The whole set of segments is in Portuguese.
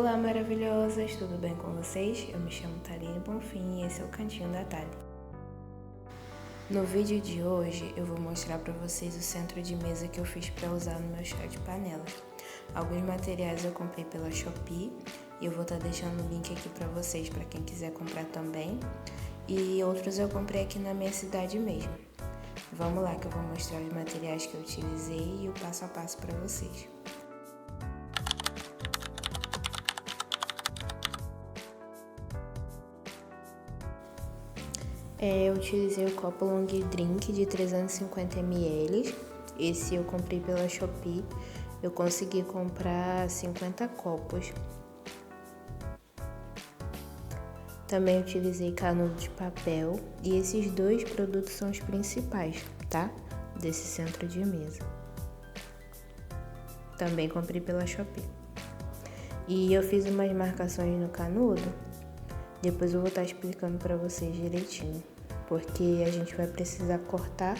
Olá, maravilhosas! Tudo bem com vocês? Eu me chamo Thaline Bonfim e esse é o Cantinho da Thali. No vídeo de hoje eu vou mostrar para vocês o centro de mesa que eu fiz para usar no meu chá de panela. Alguns materiais eu comprei pela Shopee e eu vou estar deixando o link aqui para vocês, para quem quiser comprar também. E outros eu comprei aqui na minha cidade mesmo. Vamos lá que eu vou mostrar os materiais que eu utilizei e o passo a passo para vocês. Eu utilizei o copo long drink de 350 ml. Esse eu comprei pela Shopee. Eu consegui comprar 50 copos. Também utilizei canudo de papel. E esses dois produtos são os principais, tá? Desse centro de mesa. Também comprei pela Shopee. E eu fiz umas marcações no canudo. Depois eu vou estar explicando para vocês direitinho, porque a gente vai precisar cortar,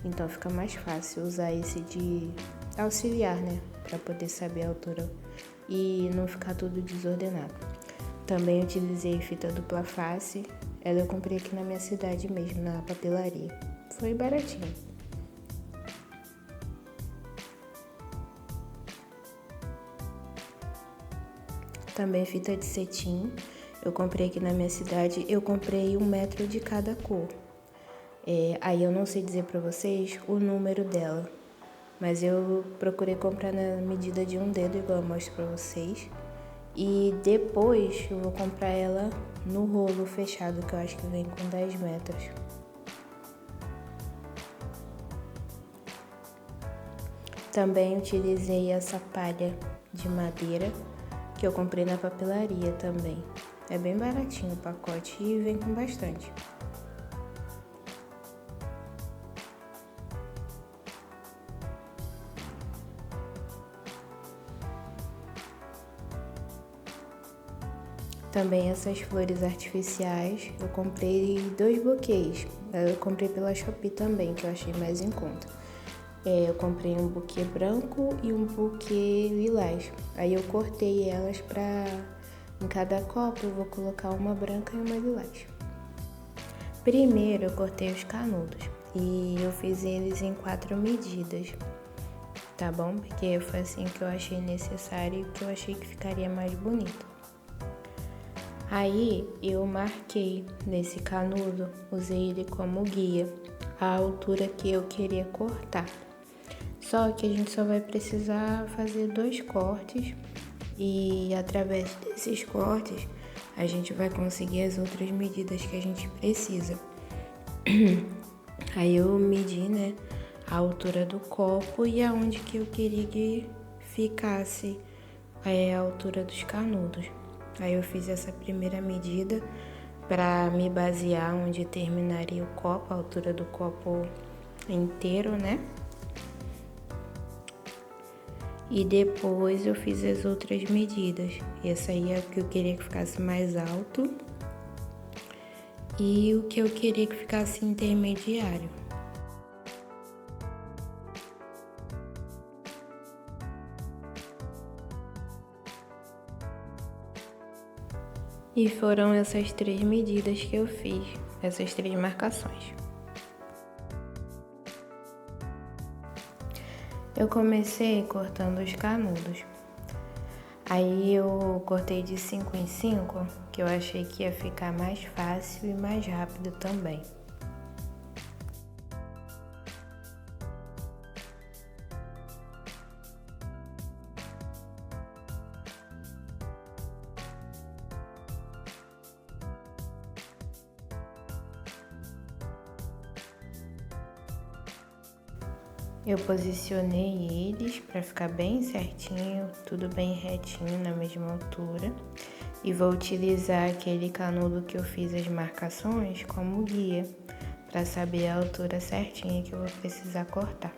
então fica mais fácil usar esse de auxiliar, né? Para poder saber a altura e não ficar tudo desordenado. Também utilizei fita dupla face, ela eu comprei aqui na minha cidade mesmo, na papelaria. Foi baratinho. Também fita de cetim. Eu comprei aqui na minha cidade, eu comprei 1 metro de cada cor. Aí eu não sei dizer pra vocês o número dela, mas eu procurei comprar na medida de um dedo, igual eu mostro pra vocês. E depois eu vou comprar ela no rolo fechado, que eu acho que vem com 10 metros. Também utilizei essa palha de madeira, que eu comprei na papelaria também. É bem baratinho o pacote e vem com bastante. Também essas flores artificiais, eu comprei 2 buquês. Eu comprei pela Shopee também, que eu achei mais em conta. Eu comprei um buquê branco e um buquê lilás. Aí eu cortei elas em cada copo eu vou colocar uma branca e uma lilás. Primeiro eu cortei os canudos e eu fiz eles em 4 medidas, tá bom? Porque foi assim que eu achei necessário e que eu achei que ficaria mais bonito. Aí eu marquei nesse canudo, usei ele como guia, a altura que eu queria cortar. Só que a gente só vai precisar fazer 2 cortes e através desses cortes a gente vai conseguir as outras medidas que a gente precisa. Aí eu medi, né, a altura do copo e aonde que eu queria que ficasse a altura dos canudos. Aí eu fiz essa primeira medida para me basear onde terminaria o copo, a altura do copo inteiro, né? E depois eu fiz as outras medidas. Essa aí é o que eu queria que ficasse mais alto e o que eu queria que ficasse intermediário. E foram essas 3 medidas que eu fiz, essas 3 marcações. Eu comecei cortando os canudos. Aí eu cortei de 5 em 5, que eu achei que ia ficar mais fácil e mais rápido também. Eu posicionei eles para ficar bem certinho, tudo bem retinho na mesma altura. E vou utilizar aquele canudo que eu fiz as marcações como guia, para saber a altura certinha que eu vou precisar cortar.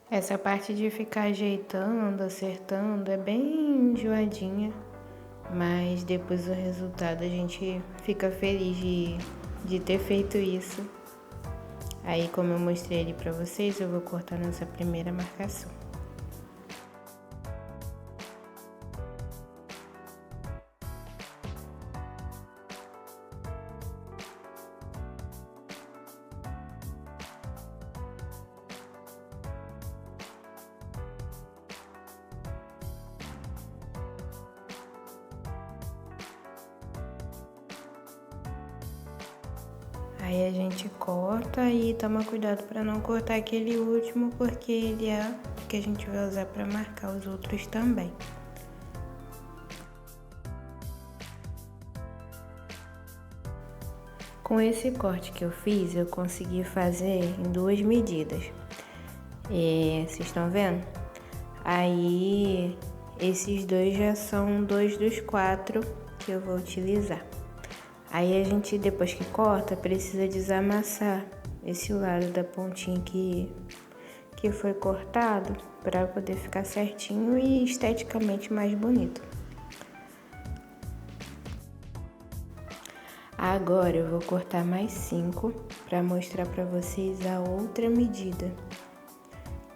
Essa parte de ficar ajeitando, acertando, é bem enjoadinha, mas depois do resultado a gente fica feliz de ter feito isso. Aí, como eu mostrei ali pra vocês, eu vou cortar nossa primeira marcação. Aí a gente corta e toma cuidado para não cortar aquele último, porque ele é o que a gente vai usar para marcar os outros também. Com esse corte que eu fiz, eu consegui fazer em 2 medidas. Vocês estão vendo? Aí, esses dois já são 2 dos 4 que eu vou utilizar. Aí a gente, depois que corta, precisa desamassar esse lado da pontinha que foi cortado para poder ficar certinho e esteticamente mais bonito. Agora eu vou cortar mais 5 para mostrar para vocês a outra medida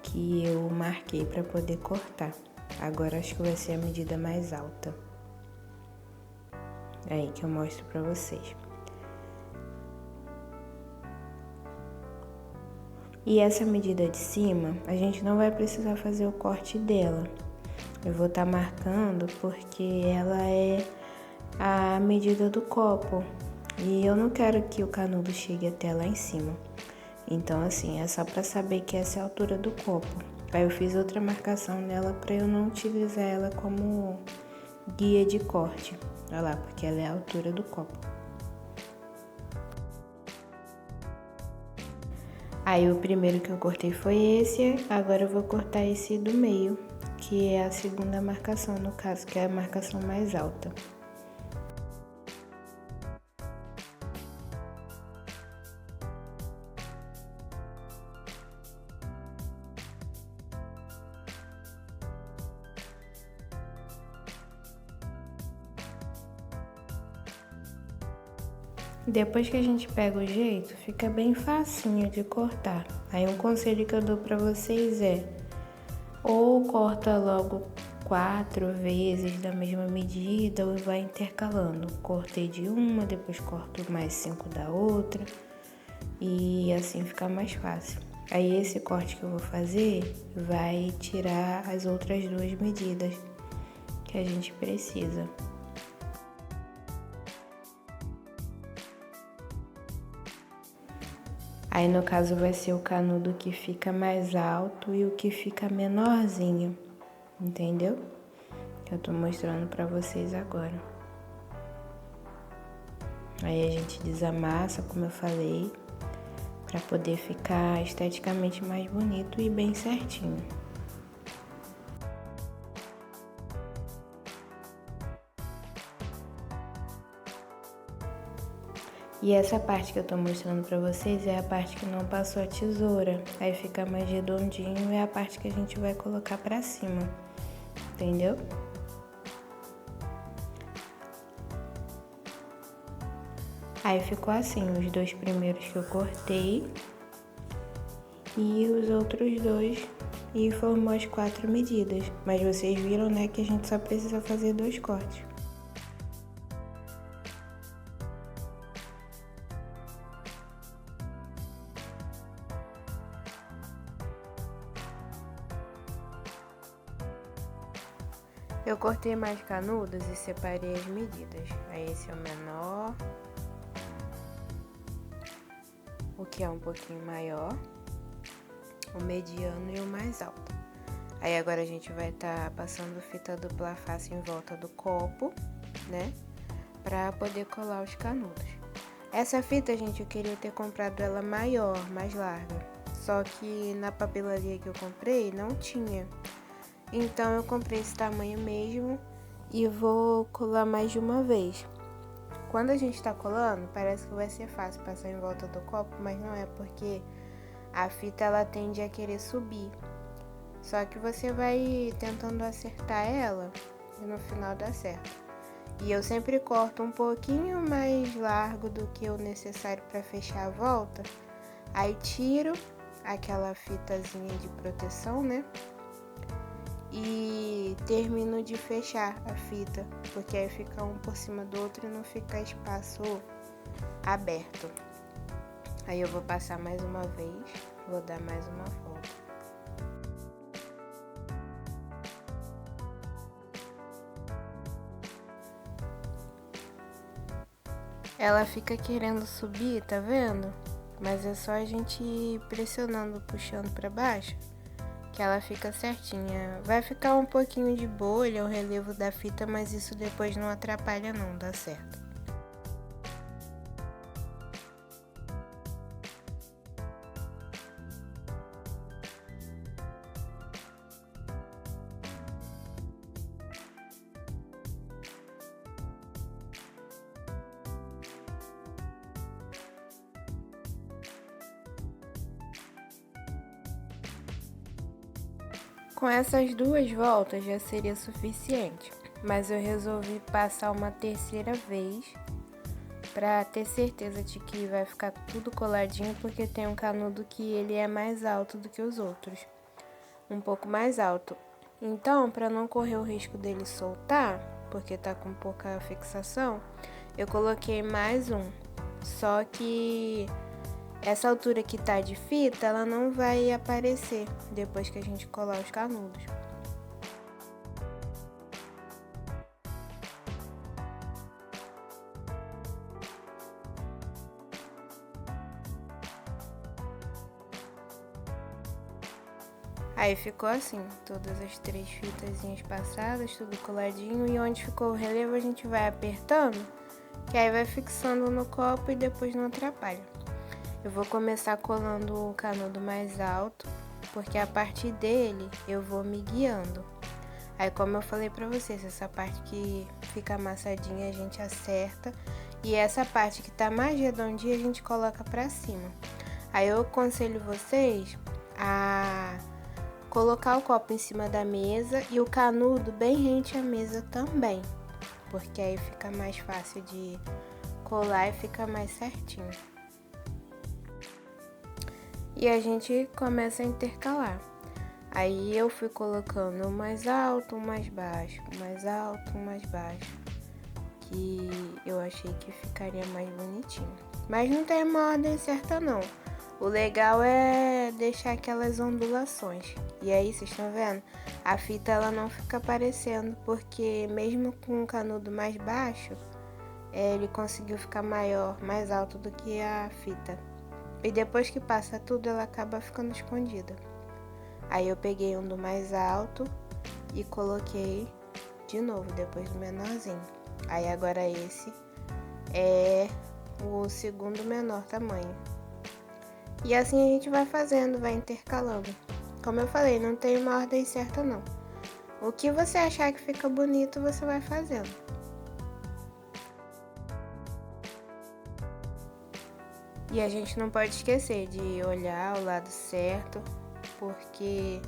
que eu marquei para poder cortar. Agora acho que vai ser a medida mais alta. Aí que eu mostro pra vocês. E essa medida de cima, a gente não vai precisar fazer o corte dela. Eu vou estar marcando porque ela é a medida do copo. E eu não quero que o canudo chegue até lá em cima. Então, assim, é só pra saber que essa é a altura do copo. Aí eu fiz outra marcação nela pra eu não utilizar ela como guia de corte. Olha lá, porque ela é a altura do copo. Aí o primeiro que eu cortei foi esse, agora eu vou cortar esse do meio, que é a segunda marcação, no caso, que é a marcação mais alta. Depois que a gente pega o jeito, fica bem facinho de cortar. Aí um conselho que eu dou pra vocês é: ou corta logo 4 vezes da mesma medida, ou vai intercalando. Cortei de uma, depois corto mais 5 da outra, e assim fica mais fácil. Aí esse corte que eu vou fazer vai tirar as outras 2 medidas que a gente precisa. Aí no caso vai ser o canudo que fica mais alto e o que fica menorzinho, entendeu? Que eu tô mostrando pra vocês agora. Aí a gente desamassa, como eu falei, pra poder ficar esteticamente mais bonito e bem certinho. E essa parte que eu tô mostrando pra vocês é a parte que não passou a tesoura. Aí fica mais redondinho, é a parte que a gente vai colocar pra cima, entendeu? Aí ficou assim, os 2 primeiros que eu cortei e os outros 2 e formou as 4 medidas. Mas vocês viram, né, que a gente só precisa fazer 2 cortes. Eu cortei mais canudos e separei as medidas. Aí esse é o menor, o que é um pouquinho maior, o mediano e o mais alto. Aí agora a gente vai estar passando fita dupla face em volta do copo, né? Pra poder colar os canudos. Essa fita, gente, eu queria ter comprado ela maior, mais larga. Só que na papelaria que eu comprei não tinha. Então eu comprei esse tamanho mesmo e vou colar mais de uma vez. Quando a gente tá colando, parece que vai ser fácil passar em volta do copo, mas não é, porque a fita ela tende a querer subir. Só que você vai tentando acertar ela e no final dá certo. E eu sempre corto um pouquinho mais largo do que o necessário para fechar a volta. Aí tiro aquela fitazinha de proteção, né? E termino de fechar a fita, porque aí fica um por cima do outro e não fica espaço aberto. Aí eu vou passar mais uma vez, vou dar mais uma volta. Ela fica querendo subir, tá vendo? Mas é só a gente ir pressionando, puxando pra baixo, que ela fica certinha. Vai ficar um pouquinho de bolha o relevo da fita, mas isso depois não atrapalha não, dá certo. Com essas 2 voltas já seria suficiente, mas eu resolvi passar uma terceira vez para ter certeza de que vai ficar tudo coladinho, porque tem um canudo que ele é mais alto do que os outros, um pouco mais alto. Então, para não correr o risco dele soltar, porque tá com pouca fixação, eu coloquei mais um. Só que essa altura que tá de fita, ela não vai aparecer depois que a gente colar os canudos. Aí ficou assim, todas as 3 fitazinhas passadas, tudo coladinho, e onde ficou o relevo a gente vai apertando, que aí vai fixando no copo e depois não atrapalha. Eu vou começar colando o canudo mais alto, porque a partir dele eu vou me guiando. Aí, como eu falei pra vocês, essa parte que fica amassadinha a gente acerta, e essa parte que tá mais redondinha a gente coloca pra cima. Aí eu aconselho vocês a colocar o copo em cima da mesa e o canudo bem rente à mesa também, porque aí fica mais fácil de colar e fica mais certinho. E a gente começa a intercalar. Aí eu fui colocando um mais alto, um mais baixo, um mais alto, um mais baixo, que eu achei que ficaria mais bonitinho. Mas não tem uma ordem certa não. O legal é deixar aquelas ondulações. E aí, vocês estão vendo? A fita ela não fica aparecendo, porque mesmo com um canudo mais baixo, ele conseguiu ficar maior, mais alto do que a fita. E depois que passa tudo, ela acaba ficando escondida. Aí eu peguei um do mais alto e coloquei de novo, depois do menorzinho. Aí agora esse é o segundo menor tamanho. E assim a gente vai fazendo, vai intercalando. Como eu falei, não tem uma ordem certa não. O que você achar que fica bonito, você vai fazendo. E a gente não pode esquecer de olhar o lado certo, porque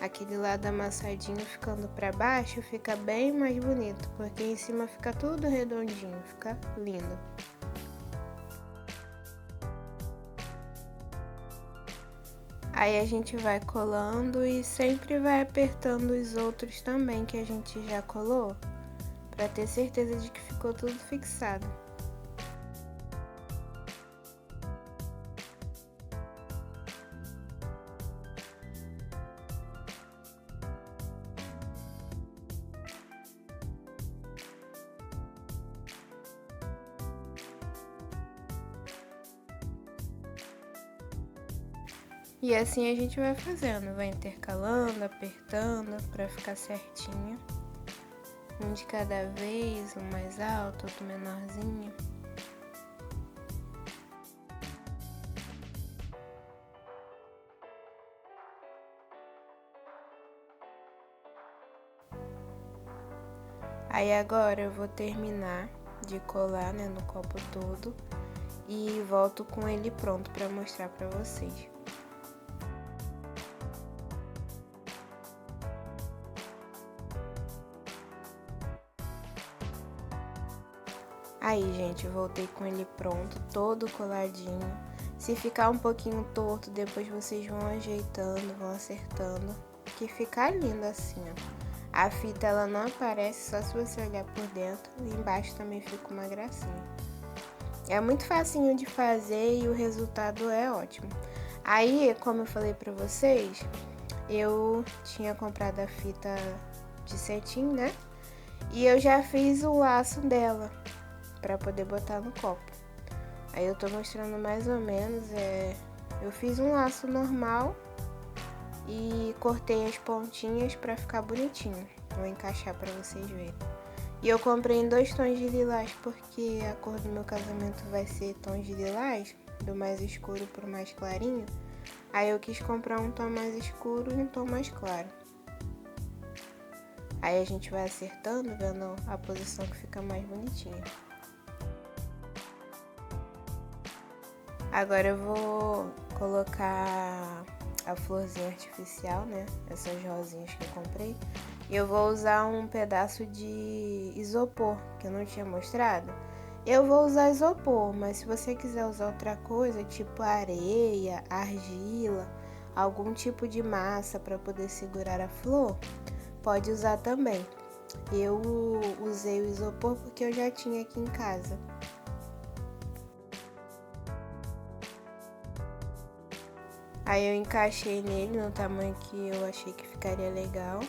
aquele lado amassadinho ficando para baixo fica bem mais bonito, porque em cima fica tudo redondinho, fica lindo. Aí a gente vai colando e sempre vai apertando os outros também que a gente já colou, para ter certeza de que ficou tudo fixado. E assim a gente vai fazendo, vai intercalando, apertando para ficar certinho. Um de cada vez, um mais alto, outro menorzinho. Aí agora eu vou terminar de colar, né, no copo todo e volto com ele pronto para mostrar para vocês. Aí, gente, eu voltei com ele pronto, todo coladinho. Se ficar um pouquinho torto, depois vocês vão ajeitando, vão acertando, que fica lindo assim, ó. A fita, ela não aparece, só se você olhar por dentro. E embaixo também fica uma gracinha. É muito facinho de fazer e o resultado é ótimo. Aí, como eu falei pra vocês, eu tinha comprado a fita de cetim, né? E eu já fiz o laço dela pra poder botar no copo. Aí eu tô mostrando mais ou menos, eu fiz um laço normal e cortei as pontinhas pra ficar bonitinho. Vou encaixar pra vocês verem. E eu comprei em 2 tons de lilás porque a cor do meu casamento vai ser tons de lilás, do mais escuro pro mais clarinho. Aí eu quis comprar um tom mais escuro e um tom mais claro. Aí a gente vai acertando, vendo a posição que fica mais bonitinha. Agora eu vou colocar a florzinha artificial, né? Essas rosinhas que eu comprei. E eu vou usar um pedaço de isopor, que eu não tinha mostrado. Eu vou usar isopor, mas se você quiser usar outra coisa, tipo areia, argila, algum tipo de massa para poder segurar a flor, pode usar também. Eu usei o isopor porque eu já tinha aqui em casa. Aí eu encaixei nele no tamanho que eu achei que ficaria legal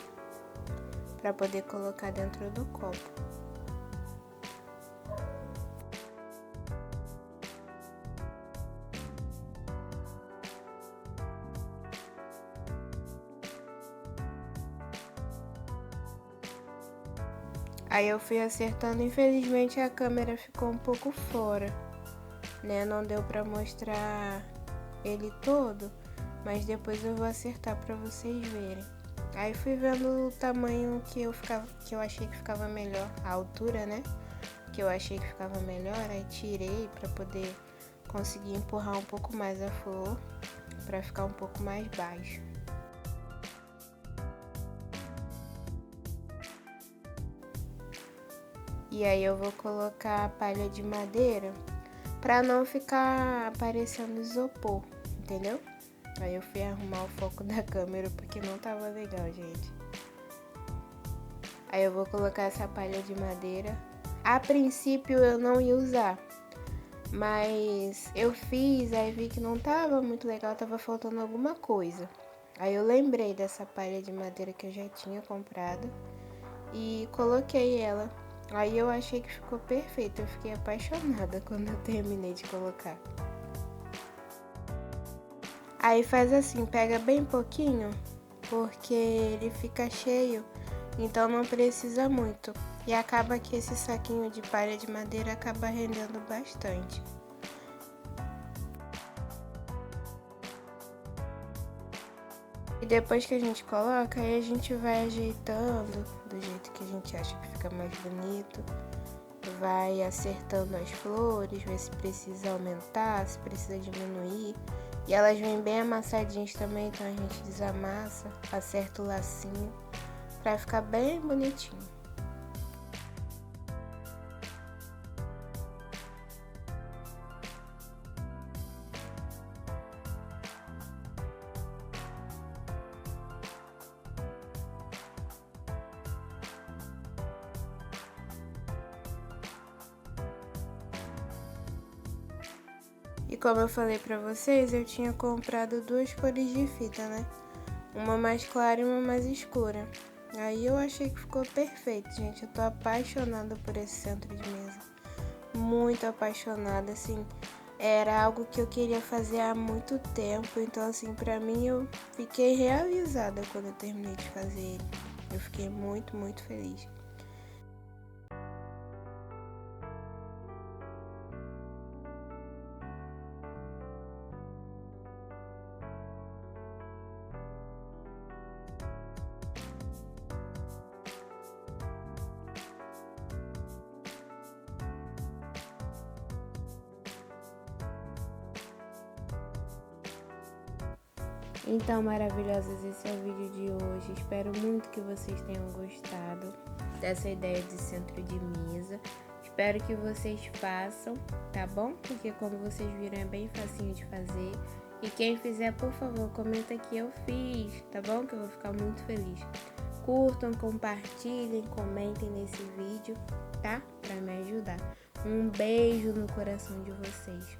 para poder colocar dentro do copo. Aí eu fui acertando, infelizmente a câmera ficou um pouco fora, né? Não deu para mostrar ele todo, mas depois eu vou acertar para vocês verem. Aí fui vendo o tamanho que eu achei que ficava melhor, a altura, né? Que eu achei que ficava melhor, aí tirei para poder conseguir empurrar um pouco mais a flor, para ficar um pouco mais baixo. E aí eu vou colocar a palha de madeira para não ficar aparecendo isopor, entendeu? Aí eu fui arrumar o foco da câmera porque não tava legal, gente. Aí eu vou colocar essa palha de madeira. A princípio eu não ia usar, mas eu fiz, aí vi que não tava muito legal, tava faltando alguma coisa. Aí eu lembrei dessa palha de madeira que eu já tinha comprado e coloquei ela. Aí eu achei que ficou perfeito, eu fiquei apaixonada quando eu terminei de colocar. Aí faz assim, pega bem pouquinho, porque ele fica cheio, então não precisa muito. E acaba que esse saquinho de palha de madeira acaba rendendo bastante. E depois que a gente coloca, aí a gente vai ajeitando do jeito que a gente acha que fica mais bonito. Vai acertando as flores, ver se precisa aumentar, se precisa diminuir. E elas vêm bem amassadinhas também, então a gente desamassa, acerta o lacinho pra ficar bem bonitinho. E como eu falei pra vocês, eu tinha comprado 2 cores de fita, né? Uma mais clara e uma mais escura. Aí eu achei que ficou perfeito, gente. Eu tô apaixonada por esse centro de mesa. Muito apaixonada, assim. Era algo que eu queria fazer há muito tempo. Então, assim, pra mim eu fiquei realizada quando eu terminei de fazer ele. Eu fiquei muito, muito feliz. Então, maravilhosas, esse é o vídeo de hoje. Espero muito que vocês tenham gostado dessa ideia de centro de mesa. Espero que vocês façam, tá bom? Porque como vocês viram é bem facinho de fazer. E quem fizer, por favor, comenta que eu fiz, tá bom? Que eu vou ficar muito feliz. Curtam, compartilhem, comentem nesse vídeo, tá? Pra me ajudar. Um beijo no coração de vocês.